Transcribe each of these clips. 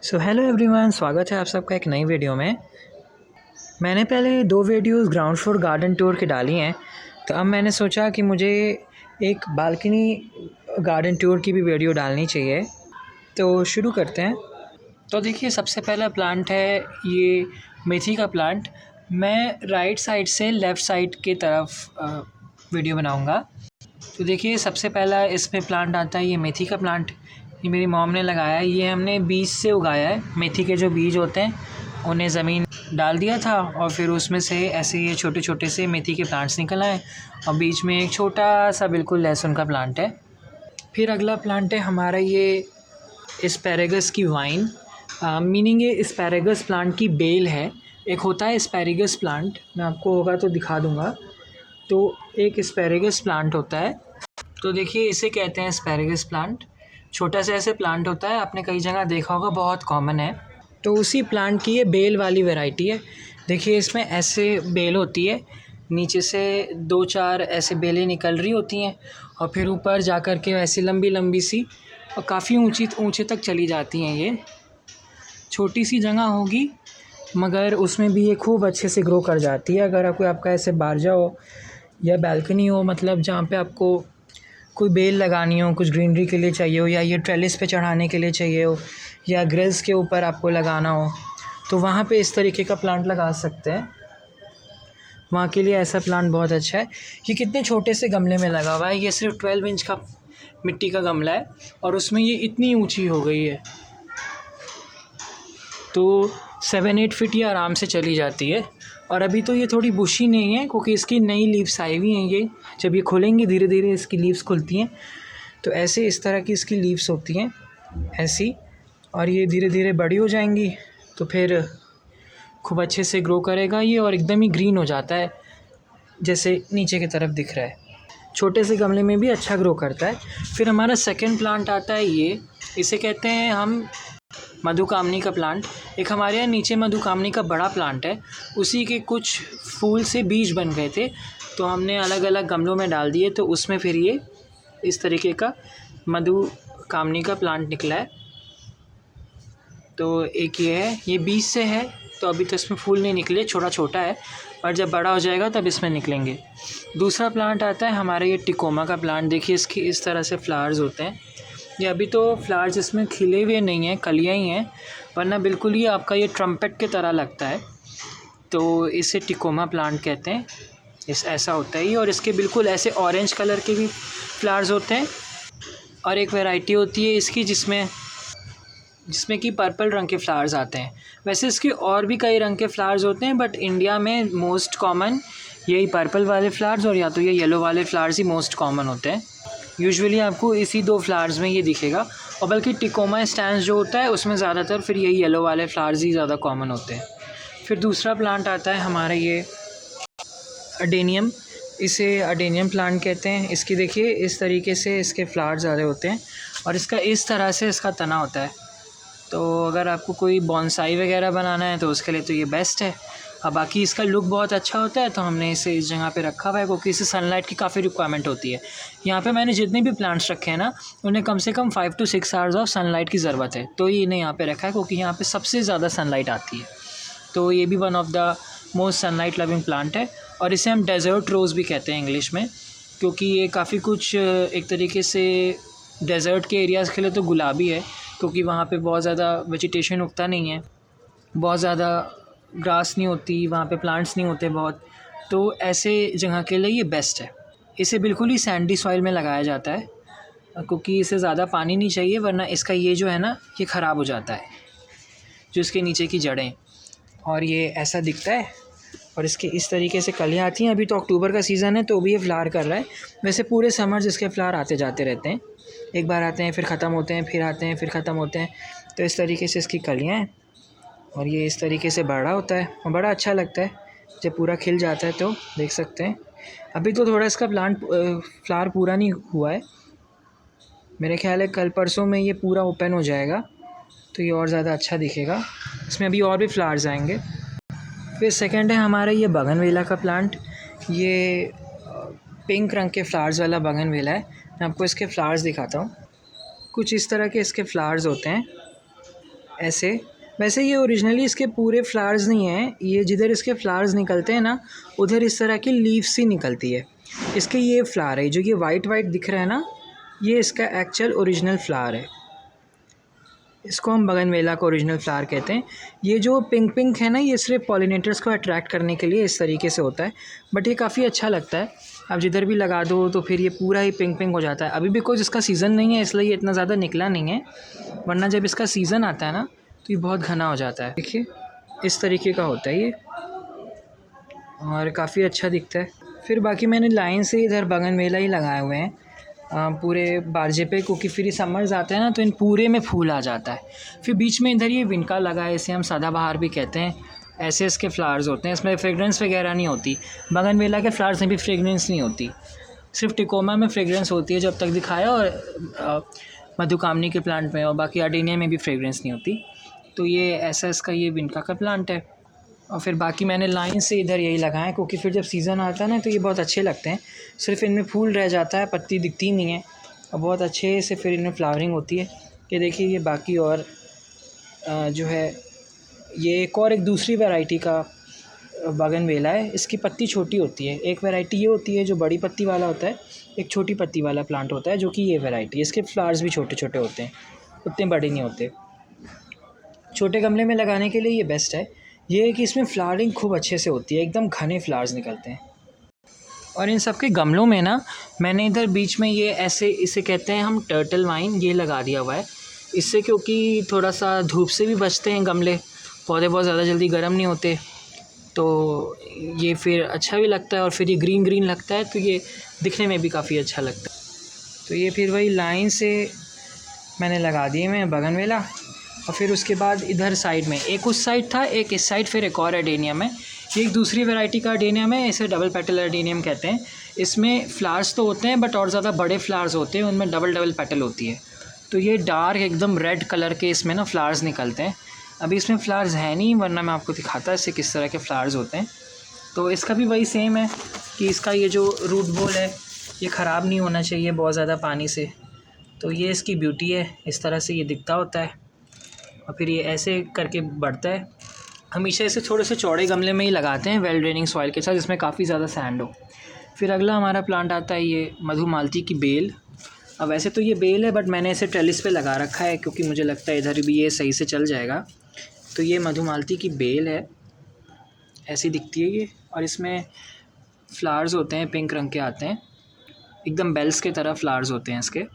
So hello everyone, स्वागत है आप सबका एक नई वीडियो में। मैंने पहले 2 videos ground floor garden tour की डाली हैं, तो अब मैंने सोचा कि मुझे एक बालकनी गार्डन टूर की भी वीडियो डालनी चाहिए। तो शुरू करते हैं। तो देखिए, सबसे पहला प्लांट है ये मेथी का प्लांट। मैं राइट साइड से लेफ़्ट साइड की तरफ वीडियो बनाऊँगा। तो देखिए, सबसे पहला इसमें प्लांट आता है ये मेथी का प्लांट। ये मेरी मॉम ने लगाया है। ये हमने बीज से उगाया है। मेथी के जो बीज होते हैं उन्हें ज़मीन डाल दिया था और फिर उसमें से ऐसे ये छोटे छोटे से मेथी के प्लांट्स निकल आए और बीच में एक छोटा सा बिल्कुल लहसुन का प्लांट है। फिर अगला प्लांट है हमारा ये एस्पैरेगस की वाइन। मीनिंग ये एस्पैरेगस प्लांट की बेल है। एक होता है एस्पैरेगस प्लांट, मैं आपको होगा तो दिखा दूँगा। तो एक एस्पैरेगस प्लांट होता है। तो देखिए, इसे कहते हैं एस्पैरेगस प्लांट। छोटा सा ऐसे प्लांट होता है, आपने कई जगह देखा होगा, बहुत कॉमन है। तो उसी प्लांट की ये बेल वाली वैरायटी है। देखिए, इसमें ऐसे बेल होती है, नीचे से 2-4 ऐसे बेलें निकल रही होती हैं और फिर ऊपर जा कर के ऐसी लंबी लंबी सी और काफ़ी ऊंचे तक चली जाती हैं। ये छोटी सी जगह होगी मगर उसमें भी ये खूब अच्छे से ग्रो कर जाती है। अगर कोई आपका ऐसे बारजा हो या बैल्कनी हो, मतलब जहाँ पे आपको कोई बेल लगानी हो, कुछ ग्रीनरी के लिए चाहिए हो, या ये ट्रेलिस पे चढ़ाने के लिए चाहिए हो, या ग्रिल्स के ऊपर आपको लगाना हो, तो वहाँ पे इस तरीके का प्लांट लगा सकते हैं। वहाँ के लिए ऐसा प्लांट बहुत अच्छा है। ये कितने छोटे से गमले में लगा हुआ है। ये सिर्फ 12 इंच का मिट्टी का गमला है और उसमें ये इतनी ऊंची हो गई है, तो 7-8 फीट ये आराम से चली जाती है। और अभी तो ये थोड़ी बुशी नहीं है क्योंकि इसकी नई लीव्स आई हुई हैं। ये जब ये खुलेंगी, धीरे धीरे इसकी लीव्स खुलती हैं, तो ऐसे इस तरह की इसकी लीव्स होती हैं ऐसी, और ये धीरे धीरे बड़ी हो जाएंगी तो फिर खूब अच्छे से ग्रो करेगा ये और एकदम ही ग्रीन हो जाता है जैसे नीचे की तरफ दिख रहा है। छोटे से गमले में भी अच्छा ग्रो करता है। फिर हमारा सेकंड प्लांट आता है ये, इसे कहते हैं हम मधुकामनी का प्लांट। एक हमारे यहाँ नीचे मधुकामनी का बड़ा प्लांट है, उसी के कुछ फूल से बीज बन गए थे, तो हमने अलग अलग गमलों में डाल दिए, तो उसमें फिर ये इस तरीके का मधुकामनी का प्लांट निकला है। तो एक ये है, ये बीज से है, तो अभी तो इसमें फूल नहीं निकले, छोटा छोटा है, और जब बड़ा हो जाएगा तब इसमें निकलेंगे। दूसरा प्लांट आता है हमारे ये टिकोमा का प्लांट। देखिए, इसकी इस तरह से फ्लावर्स होते हैं। ये अभी तो फ्लावर्स इसमें खिले हुए नहीं हैं, कलियाँ ही हैं, वरना बिल्कुल ही आपका ये ट्रम्पेट की तरह लगता है। तो इसे टिकोमा प्लांट कहते हैं। ऐसा होता है ये, और इसके बिल्कुल ऐसे ऑरेंज कलर के भी फ्लावर्स होते हैं। और एक वैरायटी होती है इसकी जिसमें कि पर्पल रंग के फ्लावर्स आते हैं। वैसे इसके और भी कई रंग के फ्लावर्स होते हैं, बट इंडिया में मोस्ट कॉमन यही पर्पल वाले फ्लावर्स और या तो ये येलो वाले फ्लावर्स ही मोस्ट कॉमन होते हैं। यूजुअली आपको इसी 2 फ्लावर्स में ये दिखेगा, और बल्कि टिकोमा स्टैंस जो होता है उसमें ज़्यादातर फिर यही येलो वाले फ्लावर्स ही ज़्यादा कॉमन होते हैं। फिर दूसरा प्लांट आता है हमारा ये अडेनियम। इसे अडेनियम प्लांट कहते हैं। इसकी देखिए, इस तरीके से इसके फ्लावर्स ज़्यादा होते हैं और इसका इस तरह से इसका तना होता है। तो अगर आपको कोई बॉन्साई वगैरह बनाना है तो उसके लिए तो ये बेस्ट है। अब बाकी इसका लुक बहुत अच्छा होता है, तो हमने इसे इस जगह पे रखा हुआ है क्योंकि इसे सनलाइट की काफ़ी रिक्वायरमेंट होती है। यहाँ पे मैंने जितने भी प्लांट्स रखे हैं ना, उन्हें कम से कम 5 to 6 आवर्स ऑफ सनलाइट की ज़रूरत है, तो ये इन्हें यहाँ पे रखा है क्योंकि यहाँ पे सबसे ज़्यादा सनलाइट आती है। तो ये भी one of the most sunlight loving plant है। और इसे हम डेजर्ट रोज़ भी कहते हैं इंग्लिश में, क्योंकि ये काफ़ी कुछ एक तरीके से डेजर्ट के एरियाज़ के लिए तो गुलाबी है, क्योंकि वहाँ पे बहुत ज़्यादा वेजिटेशन उगता नहीं है, बहुत ज़्यादा ग्रास नहीं होती वहाँ पे, प्लांट्स नहीं होते बहुत, तो ऐसे जगह के लिए ये बेस्ट है। इसे बिल्कुल ही सैंडी सॉइल में लगाया जाता है क्योंकि इसे ज़्यादा पानी नहीं चाहिए, वरना इसका ये जो है ना, ये ख़राब हो जाता है, जो इसके नीचे की जड़ें। और ये ऐसा दिखता है और इसके इस तरीके से कलियाँ आती हैं। अभी तो अक्टूबर का सीज़न है तो भी ये फ्लावर कर रहा है। वैसे पूरे समर इसके फ्लावर आते जाते रहते हैं, एक बार आते हैं फिर ख़त्म होते हैं, फिर आते हैं फिर ख़त्म होते हैं। तो इस तरीके से इसकी कलियाँ हैं और ये इस तरीके से बड़ा होता है और बड़ा अच्छा लगता है जब पूरा खिल जाता है। तो देख सकते हैं अभी तो थोड़ा इसका फ्लावर पूरा नहीं हुआ है, मेरे ख्याल है कल परसों में ये पूरा ओपन हो जाएगा, तो ये और ज़्यादा अच्छा दिखेगा। इसमें अभी और भी फ्लावर्स आएंगे। फिर सेकंड है हमारा ये बगनवेला का प्लांट। ये पिंक रंग के फ्लावर्स वाला बगनवेला है। मैं आपको इसके फ्लावर्स दिखाता हूँ। कुछ इस तरह के इसके फ्लावर्स होते हैं, ऐसे। वैसे ये ओरिजिनली इसके पूरे फ्लावर्स नहीं हैं, ये जिधर इसके फ्लावर्स निकलते हैं ना उधर इस तरह की लीव्स ही निकलती है। इसके ये फ्लावर है जो ये वाइट वाइट दिख रहा है ना, ये इसका एक्चुअल ओरिजिनल फ्लावर है। इसको हम बगनवेला का ओरिजिनल फ्लावर कहते हैं। ये जो पिंक पिंक है ना, ये सिर्फ पॉलिनेटर्स को अट्रैक्ट करने के लिए इस तरीके से होता है, बट ये काफ़ी अच्छा लगता है। आप जिधर भी लगा दो तो फिर ये पूरा ही पिंक पिंक हो जाता है। अभी भी कुछ इसका सीज़न नहीं है इसलिए ये इतना ज़्यादा निकला नहीं है, वरना जब इसका सीज़न आता है ना तो ये बहुत घना हो जाता है। देखिए इस तरीके का होता है ये, और काफ़ी अच्छा दिखता है। फिर बाकी मैंने लाइन से इधर बगनवेला ही लगाए हुए हैं पूरे बारजे पे, क्योंकि फिर ये समर्स आते हैं ना तो इन पूरे में फूल आ जाता है। फिर बीच में इधर ये विनका लगा है, इसे हम सदाबहार भी कहते हैं। ऐसे इसके फ्लावर्स होते हैं, इसमें फ्रेगरेंस वगैरह नहीं होती। बगनवेला के फ्लावर्स में भी फ्रेगरेंस नहीं होती, सिर्फ टिकोमा में फ्रेगरेंस होती है जब तक दिखाया, और मधुकामनी के प्लांट में, और बाकी अडेनिया में भी फ्रेगरेंस नहीं होती। तो ये ऐसा इसका ये विनका का प्लांट है। और फिर बाकी मैंने लाइन से इधर यही लगाए, क्योंकि फिर जब सीज़न आता है ना तो ये बहुत अच्छे लगते हैं। सिर्फ इनमें फूल रह जाता है, पत्ती दिखती नहीं है, और बहुत अच्छे से फिर इनमें फ्लावरिंग होती है। ये देखिए ये बाकी और जो है ये एक दूसरी वैरायटी का बगनवेला है। इसकी पत्ती छोटी होती है। एक वैरायटी ये होती है जो बड़ी पत्ती वाला होता है, एक छोटी पत्ती वाला प्लांट होता है जो कि ये वैरायटी है। इसके फ्लावर्स भी छोटे छोटे होते हैं, उतने बड़े नहीं होते। छोटे गमले में लगाने के लिए ये बेस्ट है। ये है कि इसमें फ्लावरिंग खूब अच्छे से होती है, एकदम घने फ्लावर्स निकलते हैं। और इन सब के गमलों में ना मैंने इधर बीच में ये ऐसे, इसे कहते हैं हम टर्टल वाइन, ये लगा दिया हुआ है। इससे क्योंकि थोड़ा सा धूप से भी बचते हैं गमले, पौधे बहुत ज़्यादा जल्दी गर्म नहीं होते, तो ये फिर अच्छा भी लगता है, और फिर ये ग्रीन ग्रीन लगता है तो ये दिखने में भी काफ़ी अच्छा लगता है। तो ये फिर वही लाइन से मैंने लगा दिए मैं बगनवेला। और फिर उसके बाद इधर साइड में एक उस साइड था, एक इस साइड, फिर एक और एडेनियम है। ये एक दूसरी वैरायटी का एडेनियम है, इसे डबल पेटल एडेनियम कहते हैं। इसमें फ्लावर्स तो होते हैं बट और ज़्यादा बड़े फ्लावर्स होते हैं, उनमें डबल डबल पेटल होती है। तो ये डार्क एकदम रेड कलर के इसमें ना फ्लावर्स निकलते हैं। अभी इसमें फ्लावर्स है नहीं, वरना मैं आपको दिखाता इससे किस तरह के फ्लावर्स होते हैं। तो इसका भी वही सेम है कि इसका ये जो रूट बॉल है ये ख़राब नहीं होना चाहिए बहुत ज़्यादा पानी से। तो ये इसकी ब्यूटी है, इस तरह से ये दिखता होता है, और फिर ये ऐसे करके बढ़ता है। हमेशा इसे थोड़े से चौड़े गमले में ही लगाते हैं, वेल ड्रेनिंग सॉइल के साथ, जिसमें काफ़ी ज़्यादा सैंड हो। फिर अगला हमारा प्लांट आता है ये मधुमालती की बेल। अब वैसे तो ये बेल है बट मैंने इसे ट्रेलिस पे लगा रखा है, क्योंकि मुझे लगता है इधर भी ये सही से चल जाएगा। तो ये मधुमालती की बेल है, ऐसी दिखती है ये, और इसमें फ्लावर्स होते हैं पिंक रंग के आते हैं, एकदम बेल्स के तरह फ्लावर्स होते हैं इसके।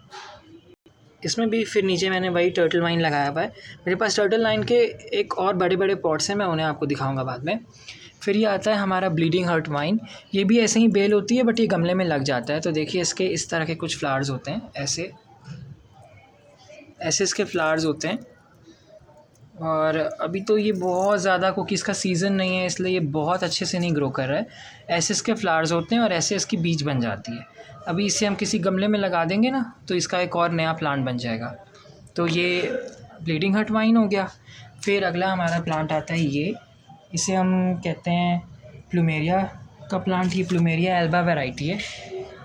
इसमें भी फिर नीचे मैंने वही टर्टल वाइन लगाया हुआ है। मेरे पास टर्टल वाइन के एक और बड़े बड़े पॉट्स हैं, मैं उन्हें आपको दिखाऊंगा बाद में। फिर ये आता है हमारा ब्लीडिंग हार्ट वाइन। ये भी ऐसे ही बेल होती है बट ये गमले में लग जाता है। तो देखिए इसके इस तरह के कुछ फ्लावर्स होते हैं, ऐसे ऐसे इसके फ्लावर्स होते हैं। और अभी तो ये बहुत ज़्यादा, क्योंकि इसका सीज़न नहीं है इसलिए ये बहुत अच्छे से नहीं ग्रो कर रहा है। ऐसे इसके फ्लावर्स होते हैं और ऐसे इसकी बीज बन जाती है। अभी इसे हम किसी गमले में लगा देंगे ना तो इसका एक और नया प्लांट बन जाएगा। तो ये ब्लीडिंग हार्ट वाइन हो गया। फिर अगला हमारा प्लांट आता है ये, इसे हम कहते हैं प्लूमेरिया का प्लांट। ये प्लूमेरिया एल्बा वैरायटी है।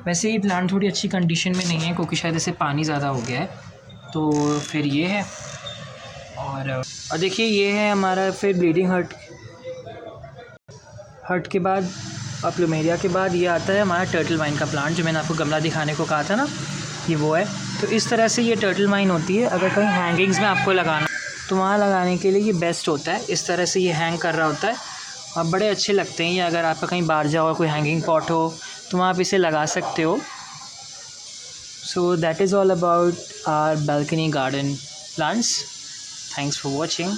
वैसे ये प्लांट थोड़ी अच्छी कंडीशन में नहीं है क्योंकि शायद इसे पानी ज़्यादा हो गया है। तो फिर ये है, और देखिए ये है हमारा फिर ब्लीडिंग हार्ट के बाद और प्लूमेरिया के बाद ये आता है हमारा टर्टल वाइन का प्लांट, जो मैंने आपको गमला दिखाने को कहा था ना, ये वो है। तो इस तरह से ये टर्टल वाइन होती है। अगर कहीं हैंगिंग्स में आपको लगाना तो वहाँ लगाने के लिए ये बेस्ट होता है। इस तरह से ये हैंग कर रहा होता है और बड़े अच्छे लगते हैं ये। अगर आपका कहीं बाहर जाओ, कोई हैंगिंग पॉट हो तो वहाँ आप इसे लगा सकते हो। So that is all about our balcony garden plants. Thanks for watching.